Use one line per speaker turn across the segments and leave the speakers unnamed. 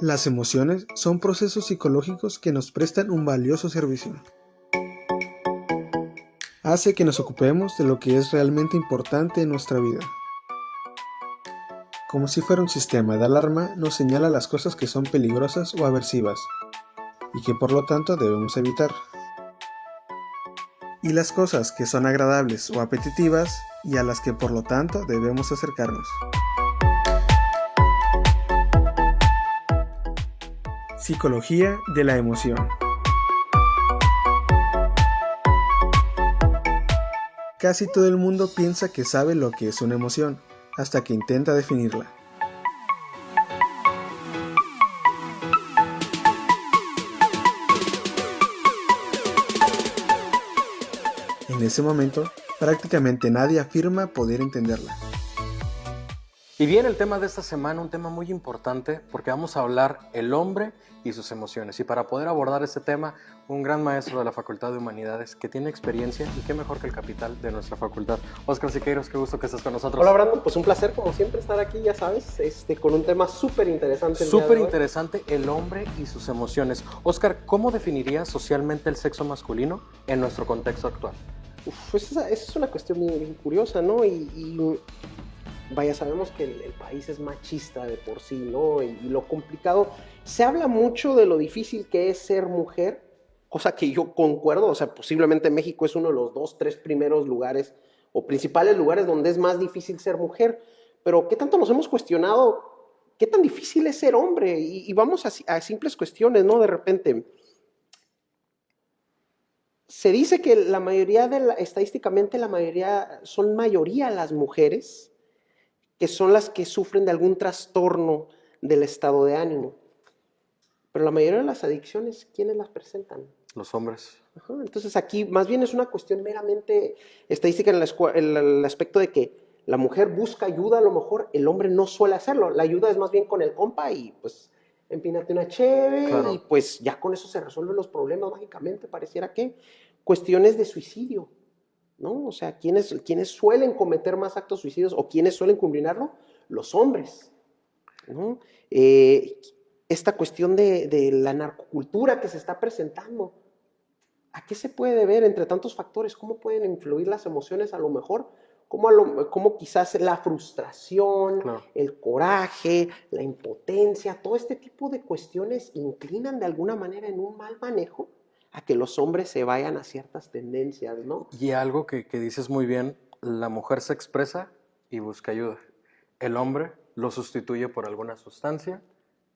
Las emociones son procesos psicológicos que nos prestan un valioso servicio. Hace que nos ocupemos de lo que es realmente importante en nuestra vida. Como si fuera un sistema de alarma, nos señala las cosas que son peligrosas o aversivas, y que por lo tanto debemos evitar. Y las cosas que son agradables o apetitivas, y a las que por lo tanto debemos acercarnos. Psicología de la emoción. Casi todo el mundo piensa que sabe lo que es una emoción, hasta que intenta definirla. En ese momento, prácticamente nadie afirma poder entenderla.
Y bien, el tema de esta semana, un tema muy importante, porque vamos a hablar el hombre y sus emociones. Y para poder abordar este tema, un gran maestro de la Facultad de Humanidades que tiene experiencia, y qué mejor que el capital de nuestra facultad. Óscar Siqueiros, qué gusto que estés con nosotros.
Hola Brandon, pues un placer como siempre estar aquí, ya sabes, con un tema súper interesante.
Súper interesante, el hombre y sus emociones. Óscar, ¿cómo definirías socialmente el sexo masculino en nuestro contexto actual?
Pues esa es una cuestión bien curiosa, ¿no? Vaya, sabemos que el país es machista de por sí, ¿no? Y lo complicado, se habla mucho de lo difícil que es ser mujer, cosa que yo concuerdo, o sea, posiblemente México es uno de los 2, 3 primeros lugares o principales lugares donde es más difícil ser mujer, pero ¿qué tanto nos hemos cuestionado? ¿Qué tan difícil es ser hombre? Y vamos a simples cuestiones, ¿no? De repente, se dice que estadísticamente la mayoría, son mayoría las mujeres que son las que sufren de algún trastorno del estado de ánimo. Pero la mayoría de las adicciones, ¿quiénes las presentan?
Los hombres.
Ajá, entonces aquí más bien es una cuestión meramente estadística en el aspecto de que la mujer busca ayuda, a lo mejor el hombre no suele hacerlo. La ayuda es más bien con el compa y pues empínate una cheve, claro. Y pues ya con eso se resuelven los problemas mágicamente, pareciera que. Cuestiones de suicidio, ¿no? O sea, ¿quiénes suelen cometer más actos suicidios o quiénes suelen culminarlo? Los hombres, ¿no? Esta cuestión de la narcocultura que se está presentando, ¿a qué se puede deber entre tantos factores? ¿Cómo pueden influir las emociones a lo mejor? ¿Cómo quizás la frustración, claro, el coraje, la impotencia, todo este tipo de cuestiones inclinan de alguna manera en un mal manejo a que los hombres se vayan a ciertas tendencias, ¿no?
Y algo que dices muy bien, la mujer se expresa y busca ayuda. El hombre lo sustituye por alguna sustancia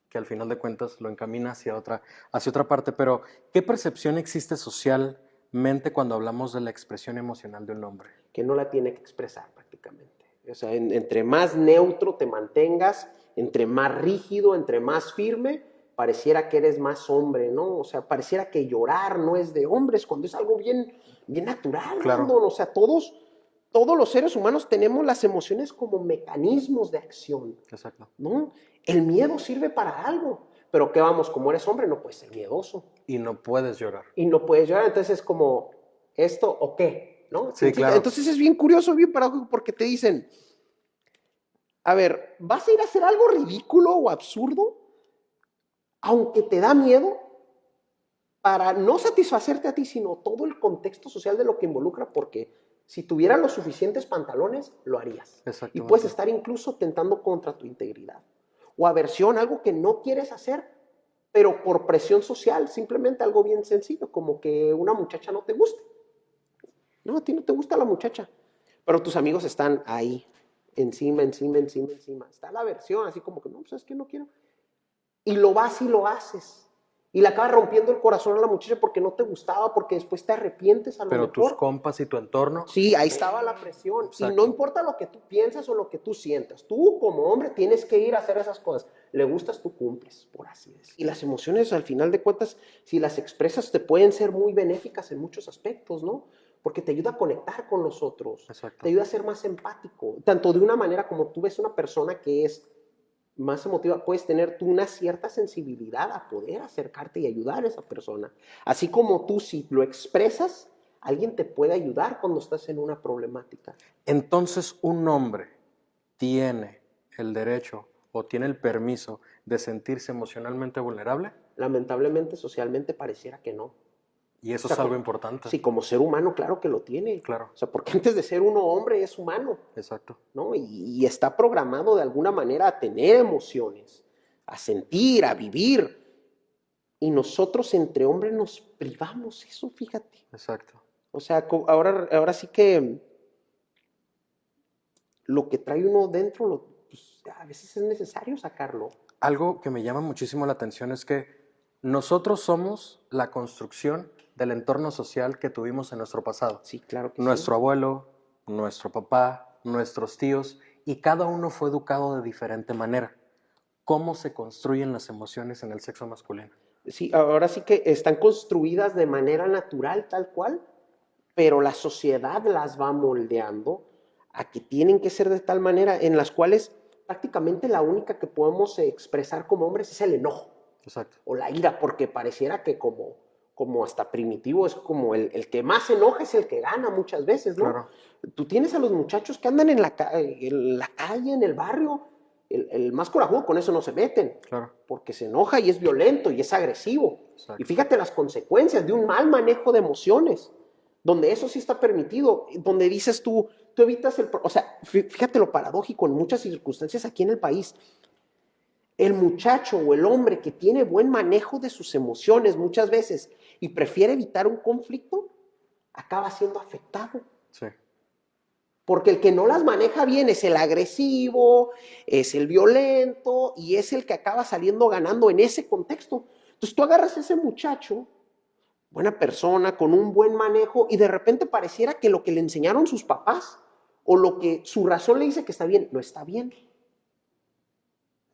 que al final de cuentas lo encamina hacia otra parte. Pero, ¿qué percepción existe socialmente cuando hablamos de la expresión emocional de un hombre?
Que no la tiene que expresar prácticamente. O sea, entre más neutro te mantengas, entre más rígido, entre más firme, pareciera que eres más hombre, ¿no? O sea, pareciera que llorar no es de hombres, cuando es algo bien natural, claro. Brandon. O sea, todos los seres humanos tenemos las emociones como mecanismos de acción.
Exacto.
¿No? El miedo sirve para algo, pero ¿qué vamos? Como eres hombre, no puedes ser miedoso.
Y no puedes llorar.
Entonces es como, ¿esto o qué? ¿No?
Sí, claro.
Entonces es bien curioso, bien paradójico, porque te dicen, a ver, ¿vas a ir a hacer algo ridículo o absurdo? Aunque te da miedo, para no satisfacerte a ti, sino todo el contexto social de lo que involucra, porque si tuvieras los suficientes pantalones, lo harías. Y puedes estar incluso tentando contra tu integridad. O aversión, algo que no quieres hacer, pero por presión social, simplemente algo bien sencillo, como que una muchacha no te gusta. No, a ti no te gusta la muchacha, pero tus amigos están ahí, encima. Está la aversión, así como que, no, ¿sabes qué? No quiero. Y lo vas y lo haces. Y le acabas rompiendo el corazón a la muchacha porque no te gustaba, porque después te arrepientes a lo mejor.
Pero tus compas y tu entorno.
Sí, ahí estaba la presión. Exacto. Y no importa lo que tú piensas o lo que tú sientas. Tú como hombre tienes que ir a hacer esas cosas. Le gustas, tú cumples, por así decirlo. Y las emociones, al final de cuentas, si las expresas, te pueden ser muy benéficas en muchos aspectos, ¿no? Porque te ayuda a conectar con los otros. Exacto. Te ayuda a ser más empático. Tanto de una manera como tú ves una persona que es más emotiva, puedes tener tú una cierta sensibilidad a poder acercarte y ayudar a esa persona. Así como tú, si lo expresas, alguien te puede ayudar cuando estás en una problemática.
Entonces, un hombre tiene el derecho o tiene el permiso de sentirse emocionalmente vulnerable?
Lamentablemente, socialmente, pareciera que no.
Y eso
O sea,
es algo importante.
Sí, como ser humano, claro que lo tiene.
Claro.
O sea, porque antes de ser uno hombre es humano,
Exacto.
¿no? Y está programado de alguna manera a tener emociones, a sentir, a vivir. Y nosotros entre hombres nos privamos eso, fíjate.
Exacto.
O sea, ahora sí que lo que trae uno dentro, pues, a veces es necesario sacarlo.
Algo que me llama muchísimo la atención es que nosotros somos la construcción del entorno social que tuvimos en nuestro pasado.
Sí, claro que
Nuestro
sí.
abuelo, nuestro papá, nuestros tíos, y cada uno fue educado de diferente manera. ¿Cómo se construyen las emociones en el sexo masculino?
Sí, ahora sí que están construidas de manera natural, tal cual, pero la sociedad las va moldeando a que tienen que ser de tal manera en las cuales prácticamente la única que podemos expresar como hombres es el enojo.
Exacto.
O la ira, porque pareciera que como hasta primitivo es como el que más se enoja es el que gana muchas veces, ¿no?
Claro.
Tú tienes a los muchachos que andan en la calle, en el barrio, el más corajudo con eso no se meten,
Claro.
porque se enoja y es violento y es agresivo.
Exacto.
Y fíjate las consecuencias de un mal manejo de emociones, donde eso sí está permitido, donde dices tú evitas o sea, fíjate lo paradójico en muchas circunstancias aquí en el país. El muchacho o el hombre que tiene buen manejo de sus emociones muchas veces y prefiere evitar un conflicto, acaba siendo afectado.
Sí.
Porque el que no las maneja bien es el agresivo, es el violento y es el que acaba saliendo ganando en ese contexto. Entonces tú agarras a ese muchacho, buena persona, con un buen manejo y de repente pareciera que lo que le enseñaron sus papás o lo que su razón le dice que está bien, no está bien.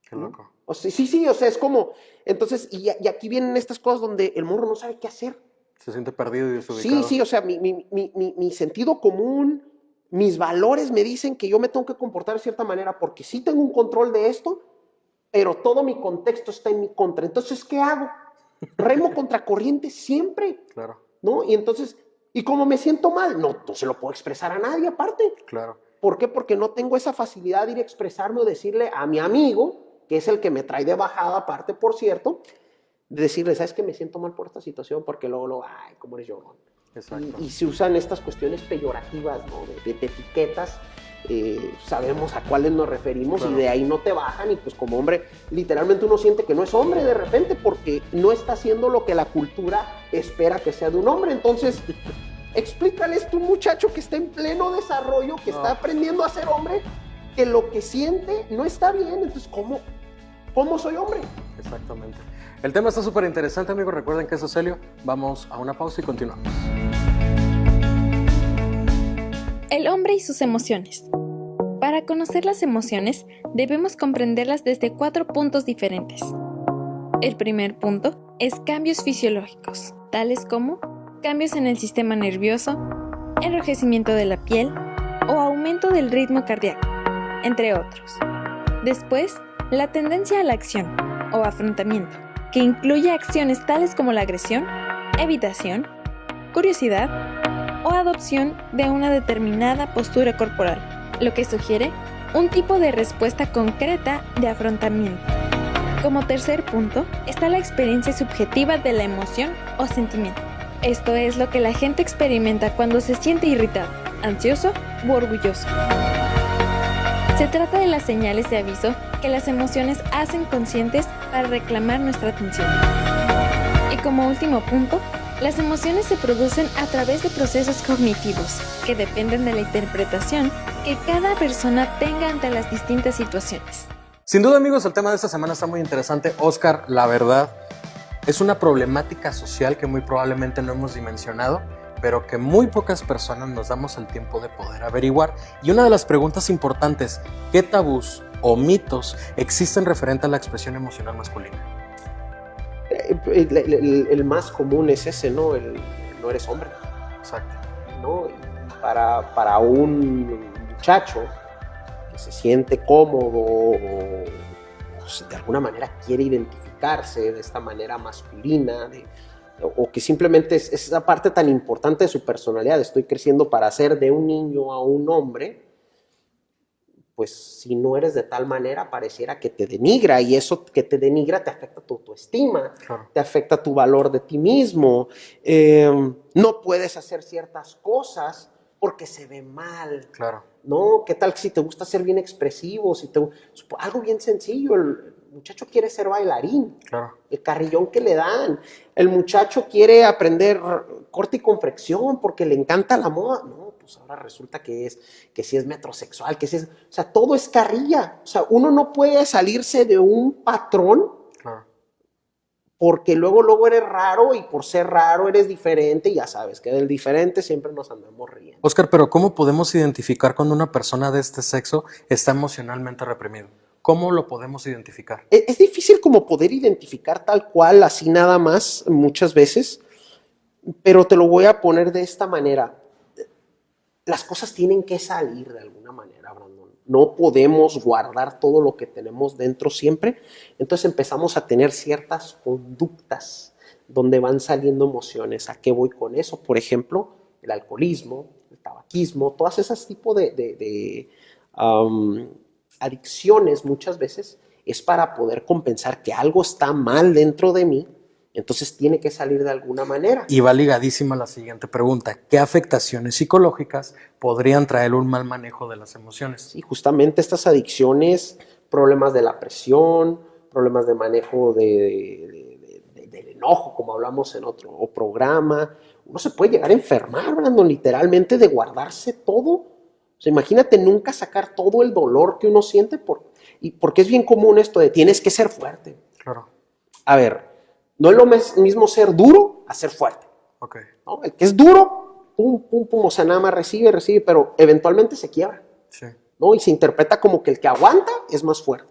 Qué loco.
O sea, sí, o sea, es como, entonces, y aquí vienen estas cosas donde el morro no sabe qué hacer.
Se siente perdido y desubicado.
Sí, o sea, mi sentido común, mis valores me dicen que yo me tengo que comportar de cierta manera porque sí tengo un control de esto, pero todo mi contexto está en mi contra. Entonces, ¿qué hago? Remo contra corriente siempre,
Claro.
¿no? Y entonces, ¿y cómo me siento mal? No se lo puedo expresar a nadie aparte.
Claro.
¿Por qué? Porque no tengo esa facilidad de ir a expresarme o decirle a mi amigo, que es el que me trae de bajada aparte, por cierto, de decirle, ¿sabes qué? Me siento mal por esta situación porque luego ay, ¿cómo eres llorón?
Exacto.
Y se usan estas cuestiones peyorativas, ¿no? De etiquetas, sabemos a cuáles nos referimos. Claro. Y de ahí no te bajan y pues como hombre, literalmente uno siente que no es hombre de repente porque no está haciendo lo que la cultura espera que sea de un hombre. Entonces, explícales tú, muchacho que está en pleno desarrollo, que está aprendiendo a ser hombre, que lo que siente no está bien. Entonces, ¿cómo soy hombre?
Exactamente. El tema está súper interesante, amigos. Recuerden que es Ocelio. Vamos a una pausa y continuamos.
El hombre y sus emociones. Para conocer las emociones, debemos comprenderlas desde 4 puntos diferentes. El primer punto es cambios fisiológicos, tales como cambios en el sistema nervioso, enrojecimiento de la piel o aumento del ritmo cardíaco, entre otros. Después, la tendencia a la acción o afrontamiento, que incluye acciones tales como la agresión, evitación, curiosidad o adopción de una determinada postura corporal, lo que sugiere un tipo de respuesta concreta de afrontamiento. Como tercer punto está la experiencia subjetiva de la emoción o sentimiento. Esto es lo que la gente experimenta cuando se siente irritado, ansioso u orgulloso. Se trata de las señales de aviso que las emociones hacen conscientes para reclamar nuestra atención. Y como último punto, las emociones se producen a través de procesos cognitivos que dependen de la interpretación que cada persona tenga ante las distintas situaciones.
Sin duda, amigos, el tema de esta semana está muy interesante. Oscar, la verdad, es una problemática social que muy probablemente no hemos dimensionado, pero que muy pocas personas nos damos el tiempo de poder averiguar. Y una de las preguntas importantes, ¿qué tabús o mitos existen referente a la expresión emocional masculina?
El más común es ese, ¿no? No eres hombre.
Exacto.
¿No? Para un muchacho que se siente cómodo o de alguna manera quiere identificarse de esta manera masculina, o que simplemente es esa parte tan importante de su personalidad, estoy creciendo para ser de un niño a un hombre, pues si no eres de tal manera, pareciera que te denigra, y eso que te denigra te afecta tu autoestima,
Claro.
te afecta tu valor de ti mismo. No puedes hacer ciertas cosas porque se ve mal,
Claro.
¿no? ¿Qué tal si te gusta ser bien expresivo? Algo bien sencillo, el muchacho quiere ser bailarín,
Claro.
el carrillón que le dan, el muchacho quiere aprender corte y confección porque le encanta la moda, no, pues ahora resulta que si es metrosexual, o sea, todo es carrilla, o sea, uno no puede salirse de un patrón
Claro.
porque luego eres raro, y por ser raro eres diferente, y ya sabes que del diferente siempre nos andamos riendo.
Oscar, pero ¿cómo podemos identificar cuando una persona de este sexo está emocionalmente reprimido? ¿Cómo lo podemos identificar?
Es difícil como poder identificar tal cual, así nada más, muchas veces, pero te lo voy a poner de esta manera. Las cosas tienen que salir de alguna manera, Brandon. No podemos guardar todo lo que tenemos dentro siempre. Entonces empezamos a tener ciertas conductas donde van saliendo emociones. ¿A qué voy con eso? Por ejemplo, el alcoholismo, el tabaquismo, todas esas tipos de adicciones muchas veces es para poder compensar que algo está mal dentro de mí. Entonces tiene que salir de alguna manera.
Y va ligadísima la siguiente pregunta. ¿Qué afectaciones psicológicas podrían traer un mal manejo de las emociones?
Y justamente estas adicciones, problemas de la presión, problemas de manejo del enojo, como hablamos en otro programa. Uno se puede llegar a enfermar, Brandon, literalmente, de guardarse todo. O sea, imagínate nunca sacar todo el dolor que uno siente, porque es bien común esto de tienes que ser fuerte.
Claro.
A ver, no es lo mismo ser duro a ser fuerte.
Ok.
¿No? El que es duro, pum, pum, pum, o sea, nada más recibe, pero eventualmente se quiebra.
Sí.
¿No? Y se interpreta como que el que aguanta es más fuerte.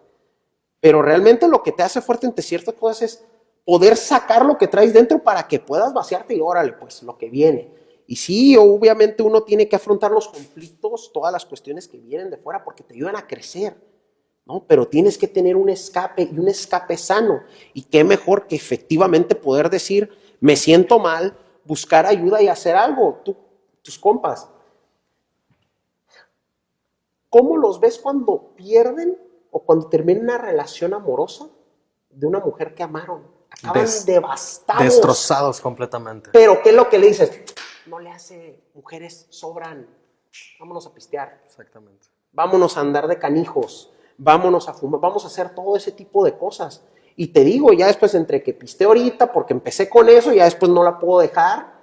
Pero realmente lo que te hace fuerte entre ciertas cosas es poder sacar lo que traes dentro para que puedas vaciarte y órale, pues, lo que viene. Y sí, obviamente uno tiene que afrontar los conflictos, todas las cuestiones que vienen de fuera porque te ayudan a crecer, ¿no? Pero tienes que tener un escape, y un escape sano. Y qué mejor que efectivamente poder decir, me siento mal, buscar ayuda y hacer algo. Tus compas, ¿cómo los ves cuando pierden o cuando terminan una relación amorosa de una mujer que amaron? Acaban devastados.
Destrozados completamente.
Pero ¿qué es lo que le dices? No le hace, mujeres sobran, vámonos a pistear.
Exactamente.
Vámonos a andar de canijos, vámonos a fumar, vamos a hacer todo ese tipo de cosas. Y te digo, ya después entre que pisteo ahorita, porque empecé con eso, ya después no la puedo dejar,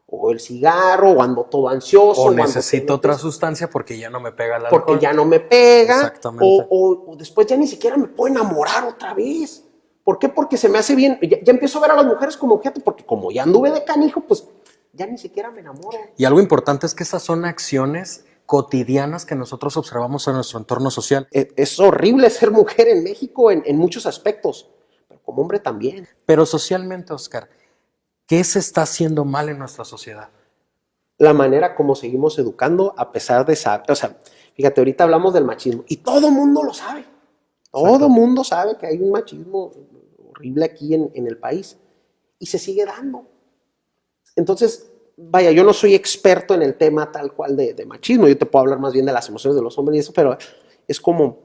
o el cigarro, o ando todo ansioso.
O necesito otra sustancia porque ya no me pega el alcohol.
Porque ya no me pega.
Exactamente.
O después ya ni siquiera me puedo enamorar otra vez. ¿Por qué? Porque se me hace bien, ya empiezo a ver a las mujeres como objeto, porque como ya anduve de canijo, pues ya ni siquiera me enamoro.
Y algo importante es que esas son acciones cotidianas que nosotros observamos en nuestro entorno social.
Es horrible ser mujer en México en muchos aspectos, pero como hombre también.
Pero socialmente, Oscar, ¿qué se está haciendo mal en nuestra sociedad?
La manera como seguimos educando, a pesar de saber, o sea, fíjate, ahorita hablamos del machismo y todo mundo lo sabe. Todo mundo sabe que hay un machismo horrible aquí en el país y se sigue dando. Entonces, vaya, yo no soy experto en el tema tal cual de machismo, yo te puedo hablar más bien de las emociones de los hombres y eso, pero es como,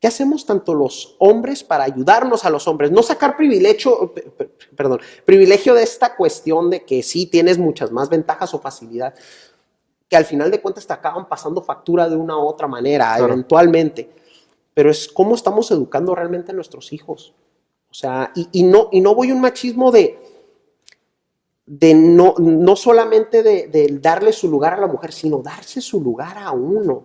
¿qué hacemos tanto los hombres para ayudarnos a los hombres? No sacar privilegio de esta cuestión de que sí tienes muchas más ventajas o facilidad, que al final de cuentas te acaban pasando factura de una u otra manera, claro, eventualmente. Pero es cómo estamos educando realmente a nuestros hijos. O sea, y no voy a un machismo de no solamente de darle su lugar a la mujer, sino darse su lugar a uno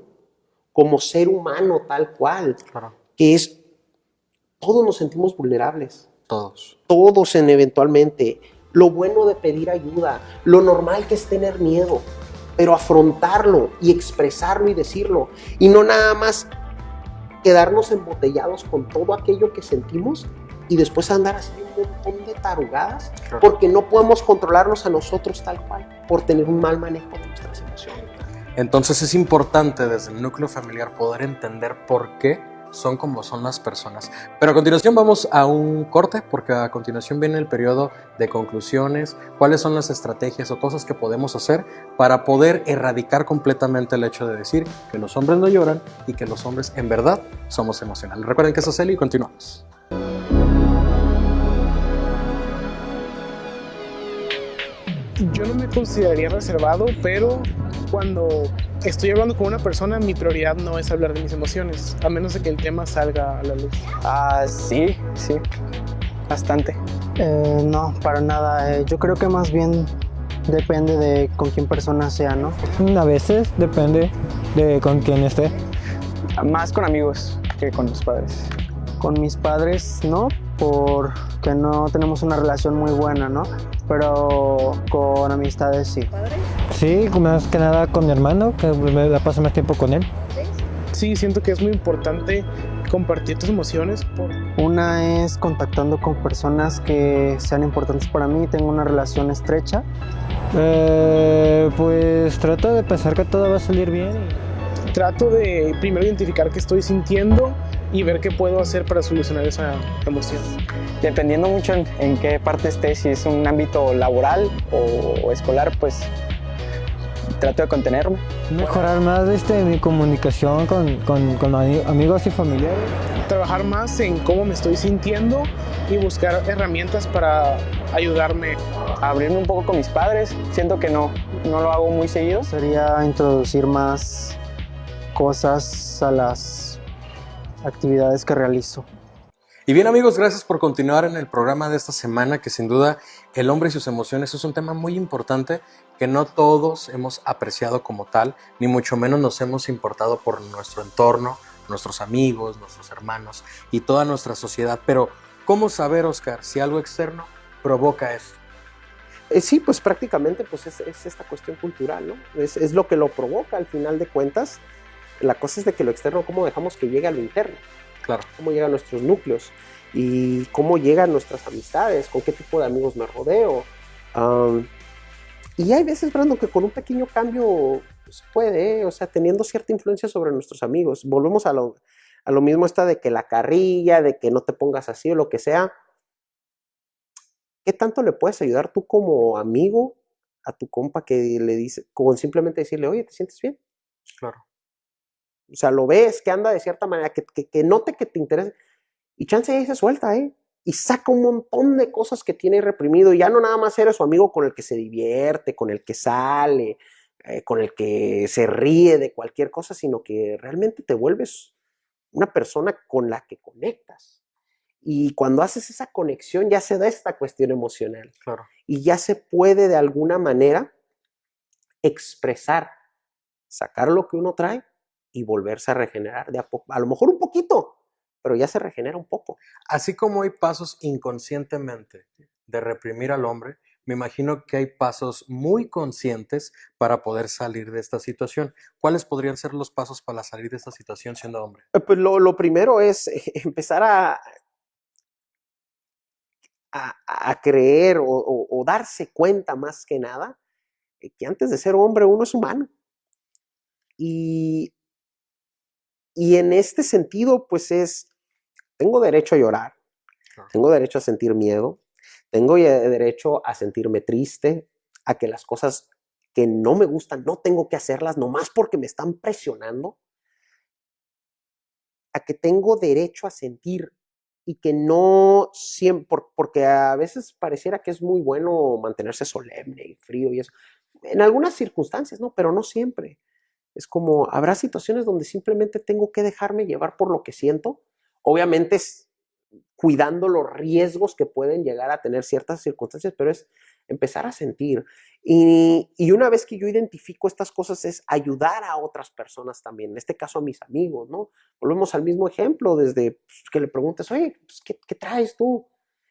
como ser humano tal cual.
Claro.
Que es, todos nos sentimos vulnerables.
Todos
Eventualmente. Lo bueno de pedir ayuda, lo normal que es tener miedo, pero afrontarlo y expresarlo y decirlo. Y no nada más quedarnos embotellados con todo aquello que sentimos y después andar haciendo un montón de tarugadas, claro, porque no podemos controlarnos a nosotros tal cual por tener un mal manejo de nuestras emociones.
Entonces es importante desde el núcleo familiar poder entender por qué son como son las personas. Pero a continuación vamos a un corte, porque a continuación viene el periodo de conclusiones, cuáles son las estrategias o cosas que podemos hacer para poder erradicar completamente el hecho de decir que los hombres no lloran y que los hombres en verdad somos emocionales. Recuerden que eso es Eli y continuamos.
Yo no me consideraría reservado, pero cuando estoy hablando con una persona, mi prioridad no es hablar de mis emociones, a menos de que el tema salga a la luz.
Sí, bastante.
No, para nada. Yo creo que más bien depende de con quién persona sea, ¿no?
A veces depende de con quién esté.
Más con amigos que con los padres.
Con mis padres no, porque no tenemos una relación muy buena, ¿no? Pero con amistades sí.
Sí, más que nada con mi hermano, que me la paso más tiempo con él.
Sí, siento que es muy importante compartir tus emociones.
Una es contactando con personas que sean importantes para mí, tengo una relación estrecha.
Pues trato de pensar que todo va a salir bien.
Trato de primero identificar qué estoy sintiendo y ver qué puedo hacer para solucionar esa emoción.
Dependiendo mucho en qué parte esté, si es un ámbito laboral o escolar, pues trato de contenerme.
Mejorar más mi comunicación con amigos y familiares.
Trabajar más en cómo me estoy sintiendo y buscar herramientas para ayudarme.
Abrirme un poco con mis padres, siento que no lo hago muy seguido.
Sería introducir más cosas a las actividades que realizo.
Y bien amigos, gracias por continuar en el programa de esta semana, que sin duda el hombre y sus emociones es un tema muy importante que no todos hemos apreciado como tal, ni mucho menos nos hemos importado por nuestro entorno, nuestros amigos, nuestros hermanos y toda nuestra sociedad. Pero, ¿cómo saber, Oscar, si algo externo provoca esto?
Sí, pues prácticamente pues es esta cuestión cultural, ¿no? Es lo que lo provoca al final de cuentas. La cosa es de que lo externo, cómo dejamos que llegue a lo interno.
Claro.
Cómo llegan nuestros núcleos y cómo llegan nuestras amistades, con qué tipo de amigos me rodeo. Y hay veces, Brandon, que con un pequeño cambio pues, puede, o sea, teniendo cierta influencia sobre nuestros amigos. Volvemos a lo mismo de que la carrilla, de que no te pongas así o lo que sea. ¿Qué tanto le puedes ayudar tú como amigo a tu compa que le dice, con simplemente decirle, oye, ¿te sientes bien?
Claro.
O sea, lo ves que anda de cierta manera, que note que te interesa. Y chance ahí se suelta, y saca un montón de cosas que tiene reprimido. Y ya no nada más eres su amigo con el que se divierte, con el que sale, con el que se ríe de cualquier cosa, sino que realmente te vuelves una persona con la que conectas. Y cuando haces esa conexión ya se da esta cuestión emocional.
Claro.
Y ya se puede de alguna manera expresar, sacar lo que uno trae y volverse a regenerar de a poco. A lo mejor un poquito, pero ya se regenera un poco.
Así como hay pasos inconscientemente de reprimir al hombre, me imagino que hay pasos muy conscientes para poder salir de esta situación. ¿Cuáles podrían ser los pasos para salir de esta situación siendo hombre?
Pues lo primero es empezar a creer o darse cuenta más que nada que antes de ser hombre uno es humano. Y en este sentido, pues tengo derecho a llorar, tengo derecho a sentir miedo, tengo derecho a sentirme triste, a que las cosas que no me gustan no tengo que hacerlas nomás porque me están presionando, a que tengo derecho a sentir y que no siempre, porque a veces pareciera que es muy bueno mantenerse solemne y frío y eso, en algunas circunstancias, ¿no? Pero no siempre. Es como, habrá situaciones donde simplemente tengo que dejarme llevar por lo que siento, obviamente cuidando los riesgos que pueden llegar a tener ciertas circunstancias, pero es empezar a sentir. Y una vez que yo identifico estas cosas es ayudar a otras personas también, en este caso a mis amigos, ¿no? Volvemos al mismo ejemplo, desde que le preguntes, oye, pues, ¿qué traes tú?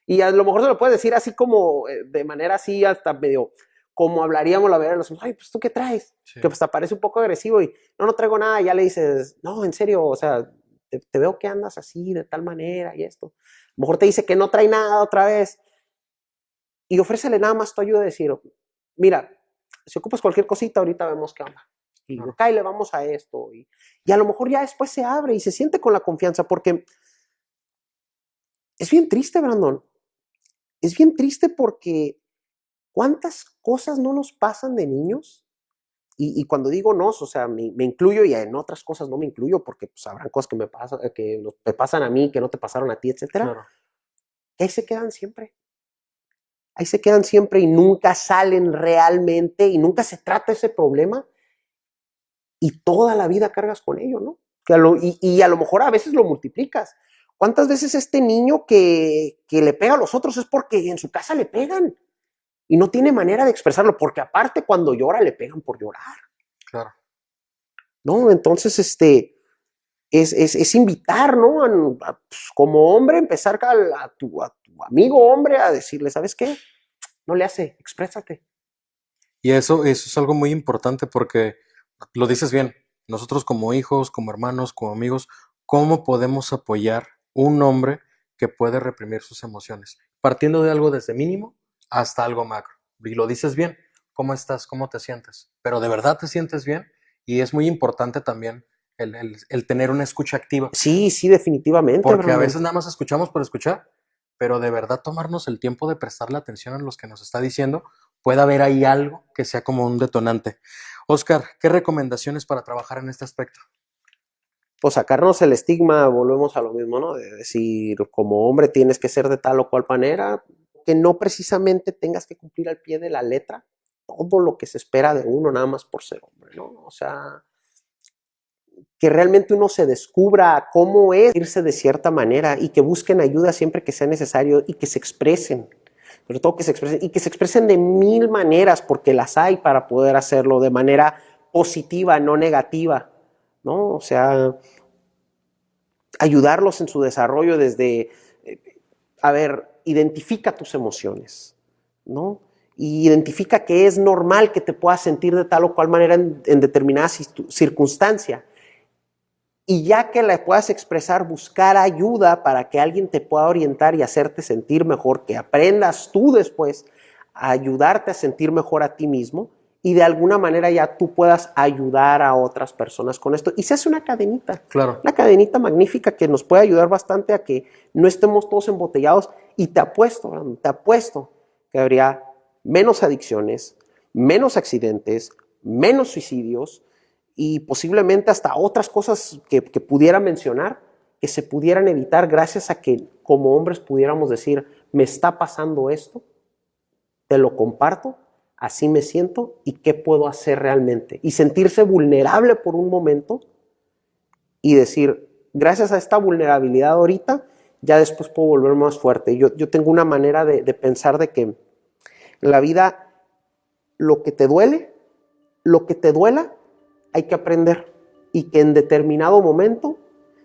Y a lo mejor se lo puedes decir así como, de manera así hasta medio, como hablaríamos la verdad, ay, pues ¿tú qué traes? Sí. Que pues te parece un poco agresivo y no traigo nada, y ya le dices, no, en serio, o sea, te veo que andas así, de tal manera y esto. A lo mejor te dice que no trae nada otra vez. Y ofrécele nada más tu ayuda, decir, mira, si ocupas cualquier cosita, ahorita vemos qué onda. Y digo, Kyle, vamos a esto. Y a lo mejor ya después se abre y se siente con la confianza, porque es bien triste, Brandon. Es bien triste porque ¿cuántas cosas no nos pasan de niños? Y cuando digo nos, o sea, me incluyo, y en otras cosas no me incluyo, porque pues habrán cosas que me pasan a mí, que no te pasaron a ti, etcétera.
Claro.
Que ahí se quedan siempre. Ahí se quedan siempre y nunca salen realmente, y nunca se trata ese problema, y toda la vida cargas con ello, ¿no? Y a lo mejor a veces lo multiplicas. ¿Cuántas veces este niño que le pega a los otros es porque en su casa le pegan y no tiene manera de expresarlo? Porque aparte cuando llora le pegan por llorar.
Claro.
¿No? Entonces, es invitar, ¿no? Pues, como hombre, empezar a tu amigo hombre a decirle, ¿sabes qué? No le hace, exprésate.
Y eso es algo muy importante porque lo dices bien. Nosotros como hijos, como hermanos, como amigos, ¿cómo podemos apoyar un hombre que puede reprimir sus emociones? Partiendo de algo desde mínimo hasta algo macro. Y lo dices bien. ¿Cómo estás? ¿Cómo te sientes? Pero ¿de verdad te sientes bien? Y es muy importante también el tener una escucha activa.
Sí, definitivamente.
Porque
Brandon.
a veces nada más escuchamos por escuchar, pero de verdad tomarnos el tiempo de prestarle atención a los que nos está diciendo, puede haber ahí algo que sea como un detonante. Oscar, ¿qué recomendaciones para trabajar en este aspecto?
Pues sacarnos el estigma, volvemos a lo mismo, ¿no? De decir, como hombre tienes que ser de tal o cual manera, que no precisamente tengas que cumplir al pie de la letra todo lo que se espera de uno nada más por ser hombre, ¿no? O sea, que realmente uno se descubra cómo es irse de cierta manera y que busquen ayuda siempre que sea necesario y que se expresen. Sobre todo que se expresen, y que se expresen de 1000 maneras, porque las hay para poder hacerlo de manera positiva, no negativa, ¿no? O sea, ayudarlos en su desarrollo desde, identifica tus emociones, ¿no? Y identifica que es normal que te puedas sentir de tal o cual manera en determinada circunstancia. Y ya que la puedas expresar, buscar ayuda para que alguien te pueda orientar y hacerte sentir mejor, que aprendas tú después a ayudarte a sentir mejor a ti mismo y de alguna manera ya tú puedas ayudar a otras personas con esto. Y se hace una cadenita,
Claro.
una cadenita magnífica que nos puede ayudar bastante a que no estemos todos embotellados. Y te apuesto que habría menos adicciones, menos accidentes, menos suicidios, y posiblemente hasta otras cosas que pudiera mencionar que se pudieran evitar gracias a que como hombres pudiéramos decir, me está pasando esto, te lo comparto, así me siento y qué puedo hacer realmente. Y sentirse vulnerable por un momento y decir, gracias a esta vulnerabilidad ahorita, ya después puedo volver más fuerte. Yo tengo una manera de pensar de que en la vida lo que te duela, hay que aprender, y que en determinado momento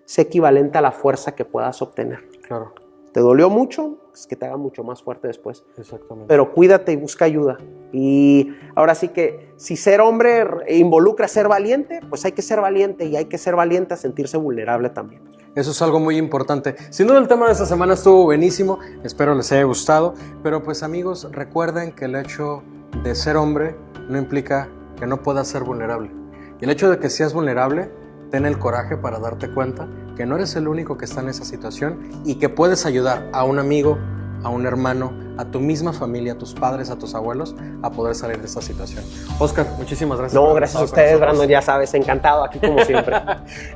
sea equivalente a la fuerza que puedas obtener.
Claro.
¿Te dolió mucho? Es que te haga mucho más fuerte después.
Exactamente.
Pero cuídate y busca ayuda. Y ahora sí que si ser hombre involucra ser valiente, pues hay que ser valiente, y hay que ser valiente a sentirse vulnerable también.
Eso es algo muy importante. Sin duda el tema de esta semana estuvo buenísimo, espero les haya gustado, pero pues amigos, recuerden que el hecho de ser hombre no implica que no puedas ser vulnerable. Y el hecho de que seas vulnerable, ten el coraje para darte cuenta que no eres el único que está en esa situación y que puedes ayudar a un amigo, a un hermano, a tu misma familia, a tus padres, a tus abuelos, a poder salir de esta situación. Oscar, muchísimas gracias.
No, gracias a ustedes, Brandon, ya sabes, encantado aquí como siempre.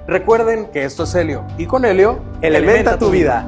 Recuerden que esto es Helio, y con Helio,
Elementa tu vida.